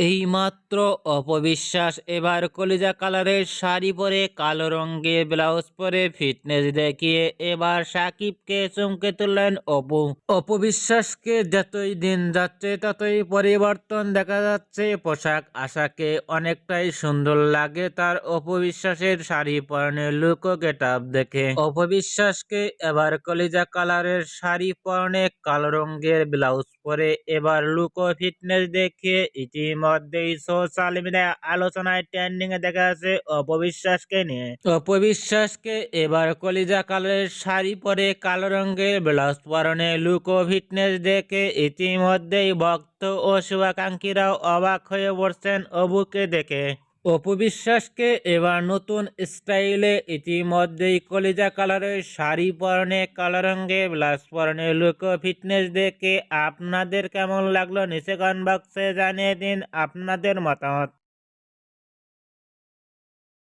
এইমাত্র অপবিশ্বাস এবার কলিজা কালারের শাড়ি পরে কালো রঙের ব্লাউজ পরে ফিটনেস দেখিয়ে এবার সাকিবকে চমকে তুললেন অপু। অপবিশ্বাসকে যতই দিন যাচ্ছে ততই পরিবর্তন দেখা যাচ্ছে পোশাক আশাকে অনেকটাই সুন্দর লাগে তার অপবিশ্বাসের শাড়ি পরনের লুক ও গেটআপ দেখে। অপবিশ্বাসকে এবার কলিজা কালারের শাড়ি পরনে কালো রঙের ব্লাউজ পরে এবার লুক ও ফিটনেস দেখিয়ে ইতিমধ্যেই সোশ্যাল মিডিয়ায় আলোচনায় ট্রেন্ডিং এ দেখা যাচ্ছে অপবিশ্বাসকে নিয়ে। অপবিশ্বাসকে এবার কলিজা কালারের শাড়ি পরে কালো রঙের ব্লাউজ পরনে লুক ও ফিটনেস দেখে ইতিমধ্যেই ভক্ত ও শুভাকাঙ্ক্ষীরাও অবাক হয়ে পড়ছেন অপুকে দেখে। অপবিশ্বাসকে এবার নতুন স্টাইলে ইতিমধ্যেই কলিজা কালারের শাড়ি পরনে কালো রঙের ব্লাউজ পরনে লুক ও ফিটনেস দেখে আপনাদের কেমন লাগলো নিচে কমেন্ট বক্সে জানিয়ে দিন আপনাদের মতামত।